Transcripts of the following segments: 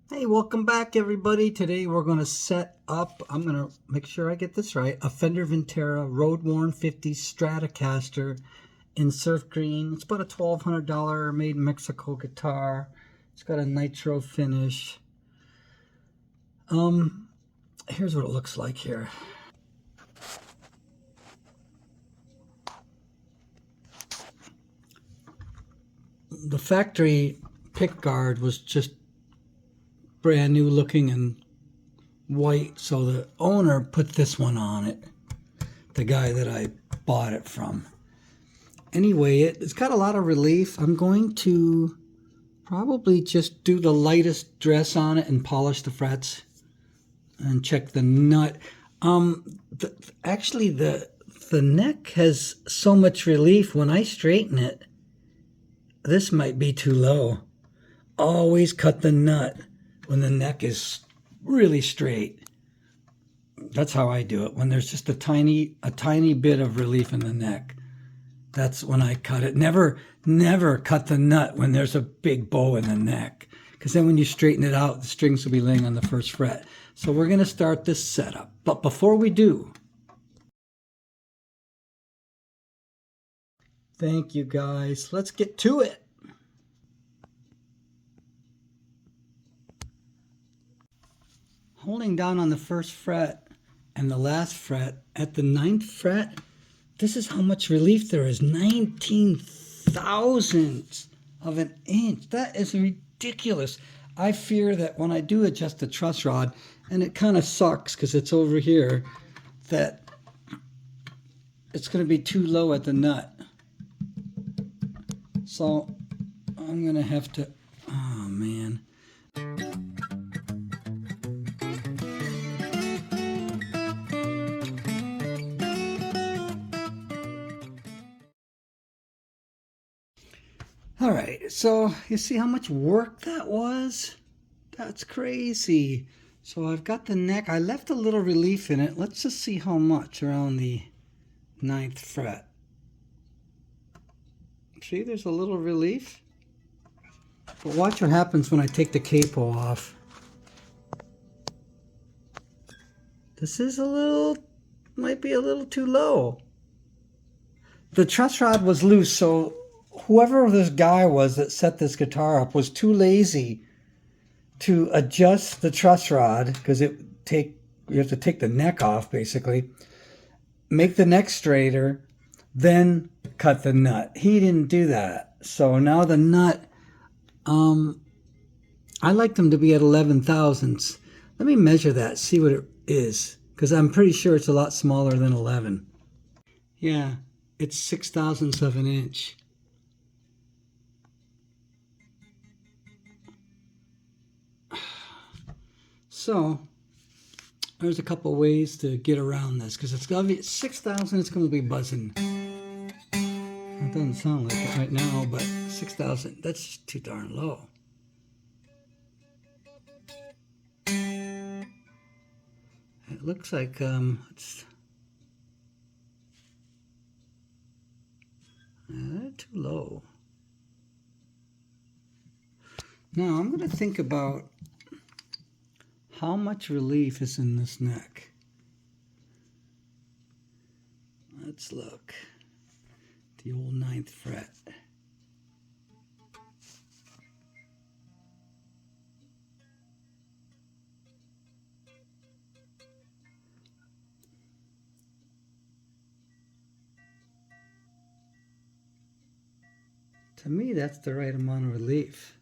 Hey, welcome back everybody. Today we're going to set up, I'm going to make sure I get this right, a Fender Vintera road-worn 50's Stratocaster in surf green. It's about a $1,200 made in Mexico guitar. It's got a nitro finish. Here's what it looks like here. The factory pick guard was just brand new looking and white, so the owner put this one on it, the guy that I bought it from. Anyway, it's got a lot of relief. I'm going to probably just do the lightest dress on it and polish the frets and check the nut. Actually the neck has so much relief. When I straighten it, this might be too low. Always cut the nut when the neck is really straight. That's how I do it. When there's just a tiny bit of relief in the neck, that's when I cut it. Never cut the nut when there's a big bow in the neck, because then when you straighten it out, the strings will be laying on the first fret. So we're going to start this setup. But before we do, thank you guys. Let's get to it. Holding down on the first fret and the last fret at the 9th fret, this is how much relief there is. 19 thousandths of an inch. That is ridiculous. I fear that when I do adjust the truss rod, and it kind of sucks because it's over here, that it's going to be too low at the nut. So I'm going to have to, oh man. All right, so you see how much work that was? That's crazy. So I've got the neck. I left a little relief in it. Let's just see how much around the 9th fret. See, there's a little relief. But watch what happens when I take the capo off. This is might be a little too low. The truss rod was loose, so whoever this guy was that set this guitar up was too lazy to adjust the truss rod, because you have to take the neck off basically, make the neck straighter, then cut the nut. He didn't do that. So now the nut, I like them to be at 11 thousandths. Let me measure that, see what it is, because I'm pretty sure it's a lot smaller than 11. Yeah, it's 6 thousandths of an inch. So there's a couple ways to get around this, because it's going to be 6,000. It's going to be buzzing. It doesn't sound like it right now, but 6,000. That's too darn low. It looks like it's too low. Now I'm going to think about how much relief is in this neck. Let's look. The old 9th fret. To me, that's the right amount of relief.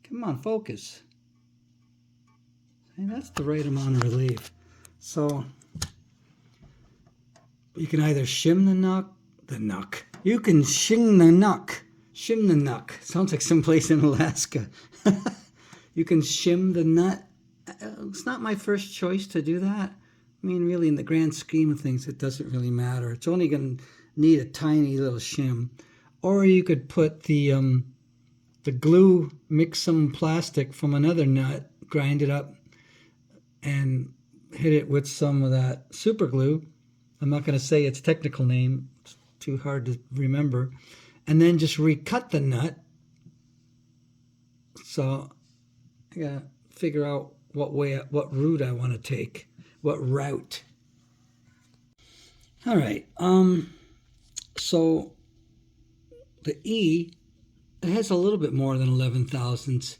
Come on, focus. And that's the right amount of relief. So you can either shim the nuck. You can shim the nuck. Sounds like someplace in Alaska. You can shim the nut. It's not my first choice to do that. I mean, really, in the grand scheme of things, it doesn't really matter. It's only going to need a tiny little shim. Or you could put the glue, mix some plastic from another nut, grind it up, and hit it with some of that super glue. I'm not going to say its technical name. too hard to remember. And then just recut the nut. So I gotta figure out what route I want to take, what route. All right. So the E, it has a little bit more than 11 thousandths,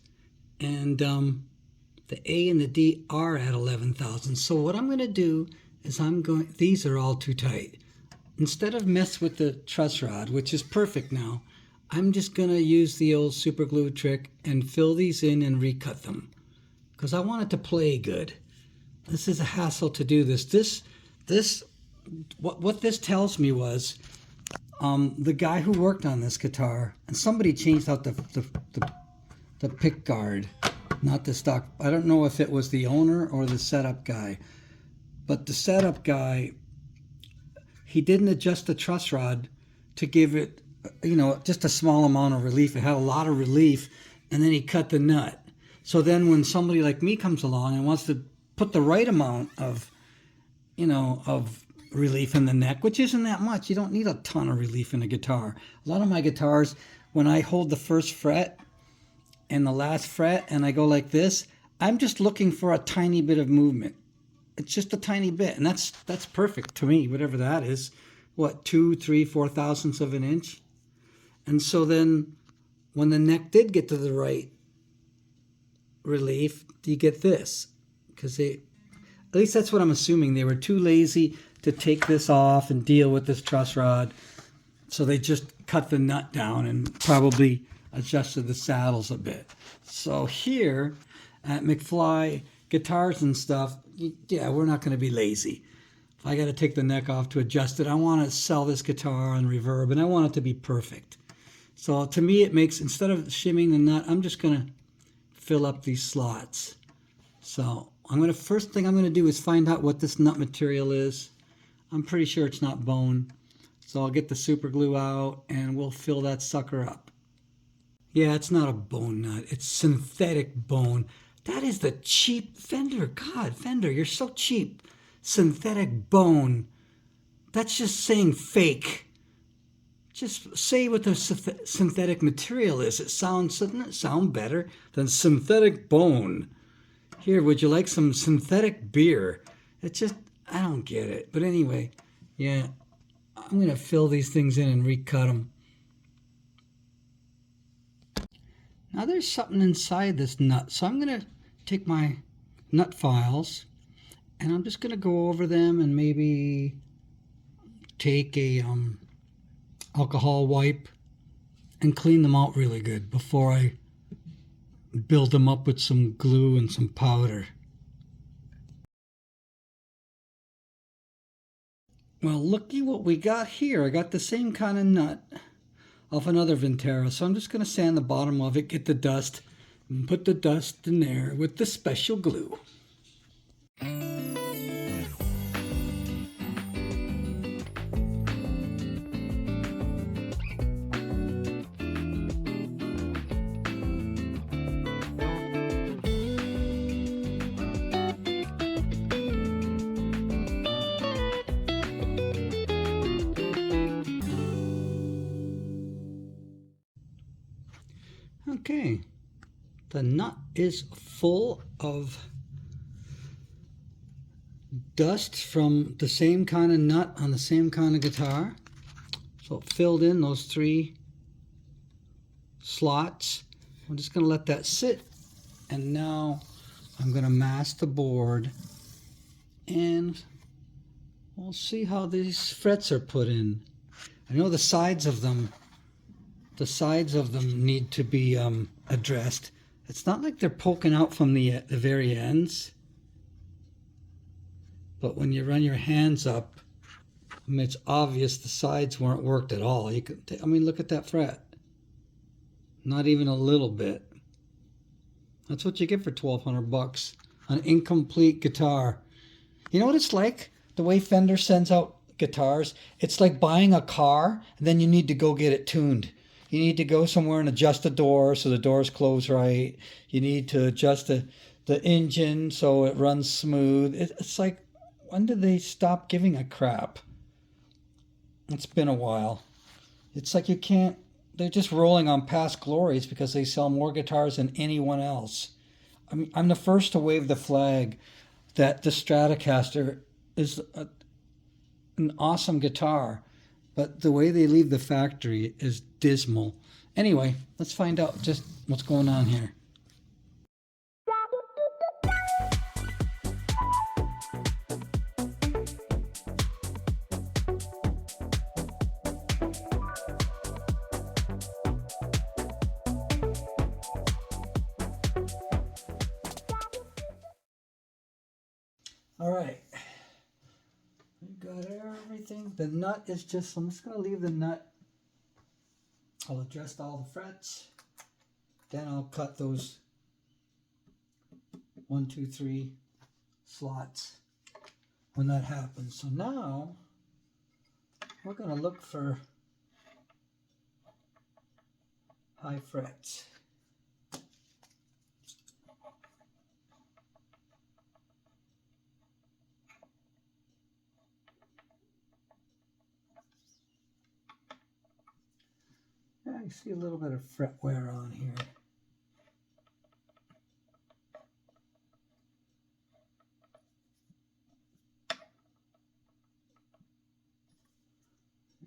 and the A and the D are at 11 thousandths. So what I'm going to do is these are all too tight. Instead of mess with the truss rod, which is perfect now, I'm just going to use the old super glue trick and fill these in and recut them, because I want it to play good. This is a hassle to do this. What this tells me was the guy who worked on this guitar, and somebody changed out the pick guard, not the stock. I don't know if it was the owner or the setup guy, but the setup guy, he didn't adjust the truss rod to give it, just a small amount of relief. It had a lot of relief, and then he cut the nut. So then when somebody like me comes along and wants to put the right amount of relief in the neck, which isn't that much. You don't need a ton of relief in a guitar. A lot of my guitars, when I hold the first fret and the last fret and I go like this, I'm just looking for a tiny bit of movement. It's just a tiny bit, and that's perfect to me, whatever that is. What, 2, 3, 4 thousandths of an inch? And so then when the neck did get to the right relief, you get this, because at least that's what I'm assuming. They were too lazy to take this off and deal with this truss rod. So they just cut the nut down and probably adjusted the saddles a bit. So here at McFly Guitars and stuff, yeah, we're not going to be lazy. If I got to take the neck off to adjust it, I want to sell this guitar on reverb, and I want it to be perfect. So to me, it makes, instead of shimming the nut, I'm just going to fill up these slots. So first thing I'm going to do is find out what this nut material is. I'm pretty sure it's not bone. So I'll get the super glue out and we'll fill that sucker up. Yeah, it's not a bone nut. It's synthetic bone. That is the cheap Fender. God, Fender, you're so cheap. Synthetic bone. That's just saying fake. Just say what the synthetic material is. Doesn't it sound better than synthetic bone? Here, would you like some synthetic beer? It's just, I don't get it. But anyway, yeah, I'm going to fill these things in and recut them. Now there's something inside this nut. So I'm going to take my nut files and I'm just going to go over them and maybe take a alcohol wipe and clean them out really good before I build them up with some glue and some powder. Well, looky what we got here. I got the same kind of nut off another Vintera, so I'm just going to sand the bottom of it, get the dust, and put the dust in there with the special glue. Okay, the nut is full of dust from the same kind of nut on the same kind of guitar. So it filled in those 3 slots. I'm just going to let that sit, and now I'm going to mask the board and we'll see how these frets are put in. I know the sides of them need to be addressed. It's not like they're poking out from the very ends, but when you run your hands up, I mean, it's obvious the sides weren't worked at all. You could, look at that fret. Not even a little bit. That's what you get for $1,200. An incomplete guitar. You know what it's like? The way Fender sends out guitars, it's like buying a car and then you need to go get it tuned. You need to go somewhere and adjust the door so the doors close right. You need to adjust the engine so it runs smooth. It's like, when did they stop giving a crap? It's been a while. It's like you can't, they're just rolling on past glories because they sell more guitars than anyone else. I'm the first to wave the flag that the Stratocaster is an awesome guitar, but the way they leave the factory is dismal. Anyway, let's find out just what's going on here. All right, we got everything. The nut is just, I'm just going to leave the nut. I'll adjust all the frets. Then I'll cut those 1, 2, 3 slots when that happens. So now we're going to look for high frets. I see a little bit of fret wear on here.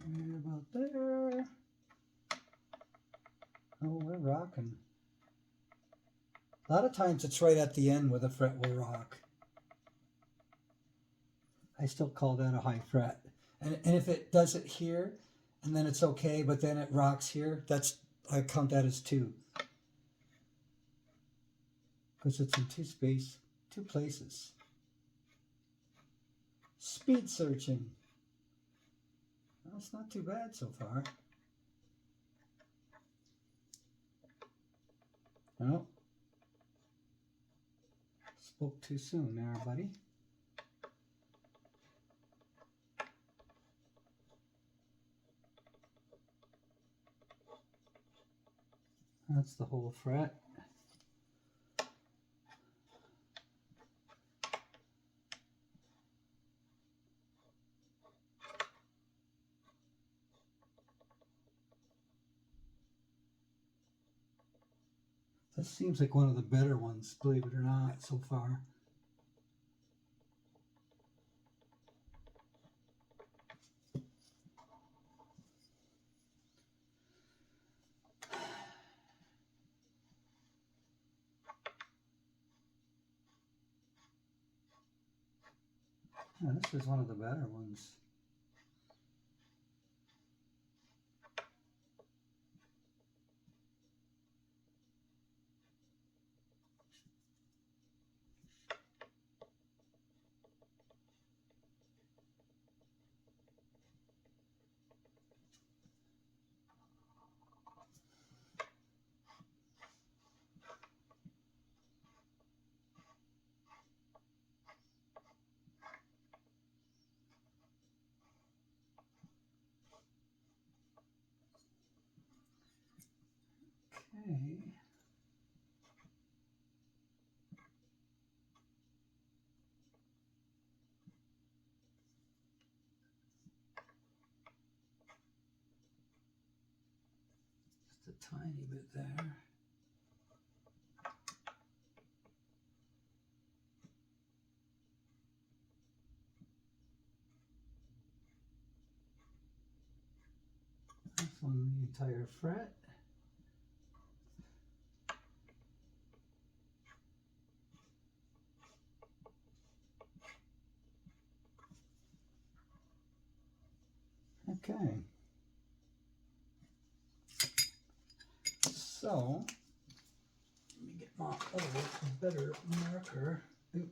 Right about there. Oh, we're rocking. A lot of times it's right at the end where the fret will rock. I still call that a high fret. And if it does it here, and then it's okay, but then it rocks here, I count that as 2. Because it's in 2 places. Speed searching. Well, it's not too bad so far. No. Spoke too soon there, buddy. That's the whole fret. This seems like one of the better ones, believe it or not, so far. Yeah, this is one of the better ones. Okay. Just a tiny bit there. That's on the entire fret. Okay. So, let me get my better marker. Oop.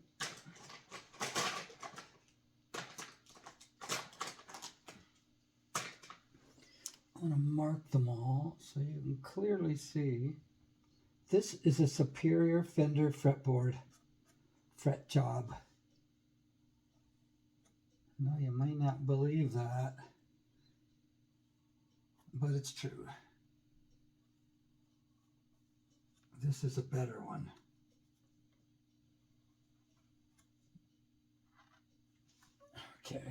I want to mark them all so you can clearly see. This is a superior Fender fretboard, fret job. No, you might not believe that, but it's true. This is a better one. Okay.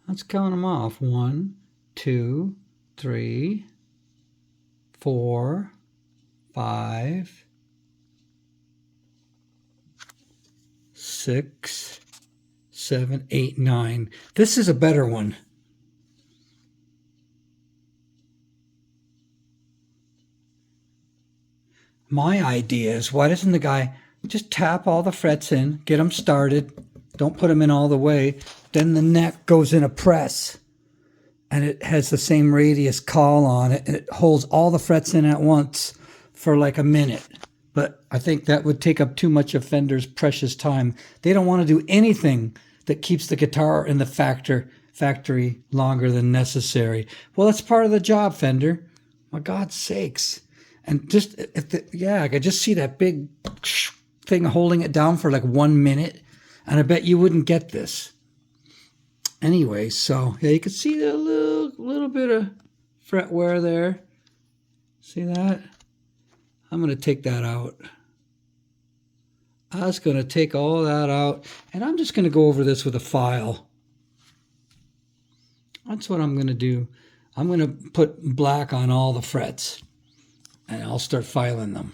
Let's count them off. 1, 2, 3, 4, 5, 6, 7, 8, 9. This is a better one. My idea is, why doesn't the guy just tap all the frets in, get them started, don't put them in all the way, then the neck goes in a press, and it has the same radius call on it, and it holds all the frets in at once for like a minute. But I think that would take up too much of Fender's precious time. They don't want to do anything that keeps the guitar in the factory longer than necessary. Well, that's part of the job, Fender. My God's sakes. And just, I could just see that big thing holding it down for like 1 minute. And I bet you wouldn't get this. Anyway, so yeah, you can see a little bit of fret wear there. See that? I'm going to take that out. I was going to take all that out, and I'm just going to go over this with a file. That's what I'm going to do. I'm going to put black on all the frets, and I'll start filing them.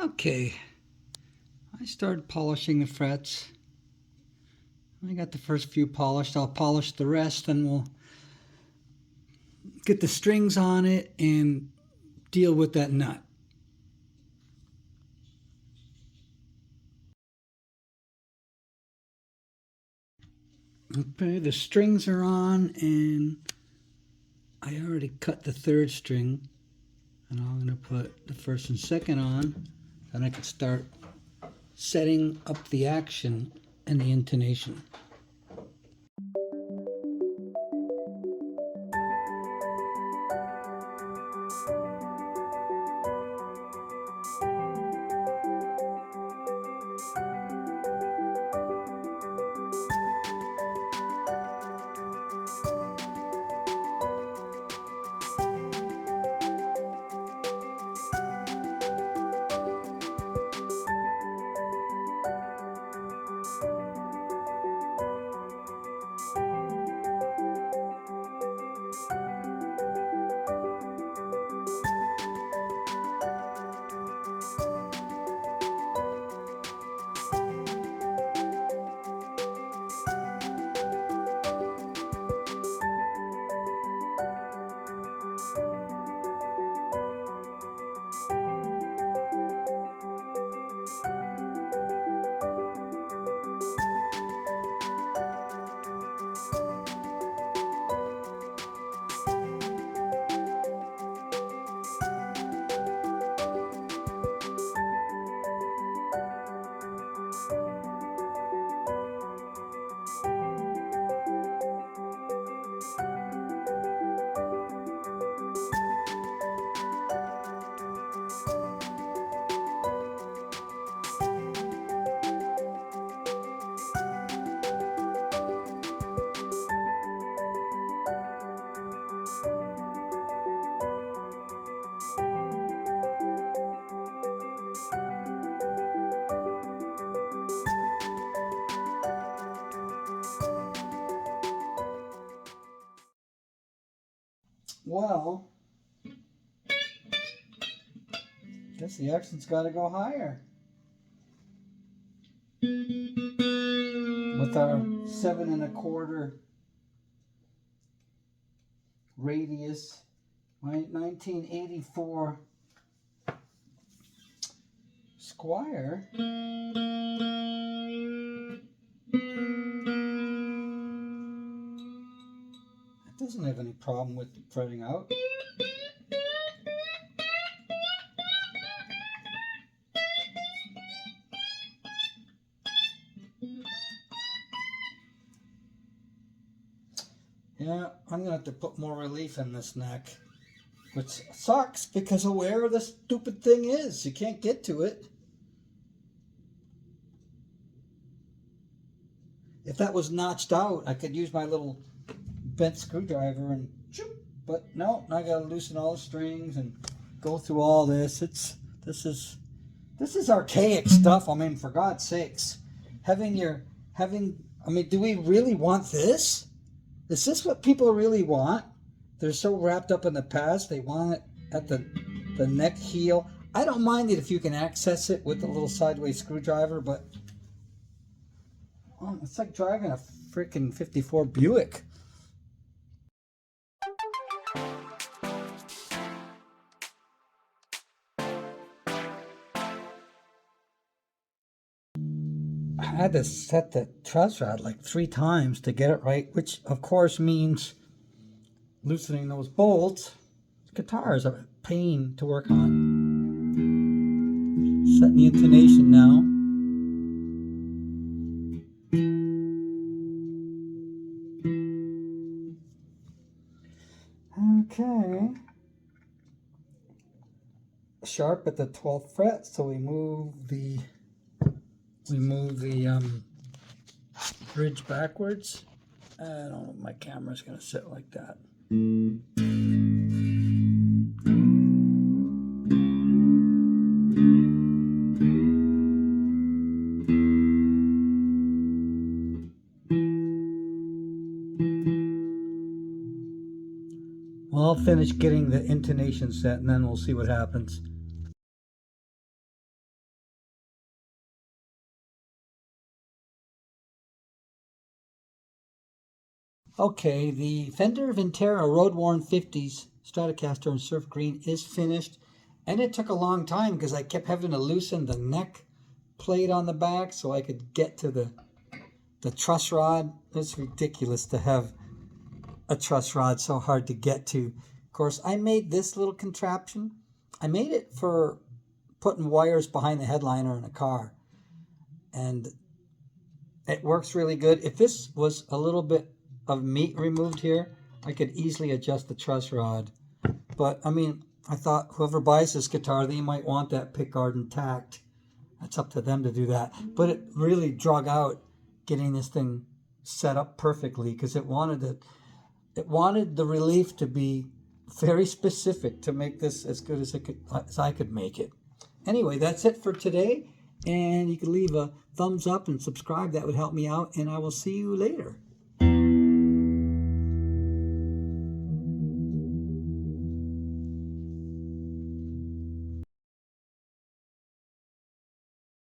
Okay, I started polishing the frets. I got the first few polished. I'll polish the rest, and we'll get the strings on it and deal with that nut. Okay, the strings are on, and I already cut the third string, and I'm going to put the first and second on. Then I can start setting up the action and the intonation. Well, guess the accent's got to go higher. With our 7 1/4 radius, my 1984 Squire. It doesn't have any problem with fretting out. Yeah, I'm going to have to put more relief in this neck, which sucks because of where the stupid thing is. You can't get to it. If that was notched out, I could use my little bent screwdriver and shoop, but no, I got to loosen all the strings and go through all this. This is archaic stuff. I mean, for God's sakes, I mean, do we really want this? Is this what people really want? They're so wrapped up in the past, they want it at the neck heel. I don't mind it if you can access it with a little sideways screwdriver, but it's like driving a freaking 54 Buick. I had to set the truss rod like 3 times to get it right, which of course means loosening those bolts. The guitar is a pain to work on. Setting the intonation now. Okay. Sharp at the 12th fret, so we move the bridge backwards. I don't know if my camera's going to sit like that. Well, I'll finish getting the intonation set and then we'll see what happens. Okay, the Fender Vintera road-worn 50's Stratocaster in surf green is finished, and it took a long time because I kept having to loosen the neck plate on the back so I could get to the truss rod. It's ridiculous to have a truss rod so hard to get to. Of course, I made this little contraption. I made it for putting wires behind the headliner in a car, and it works really good. If this was a little bit of meat removed here, I could easily adjust the truss rod. But I mean, I thought whoever buys this guitar, they might want that pickguard intact. That's up to them to do that. But it really drug out getting this thing set up perfectly because it wanted the relief to be very specific to make this as good as I could make it. Anyway, that's it for today. And you can leave a thumbs up and subscribe. That would help me out. And I will see you later.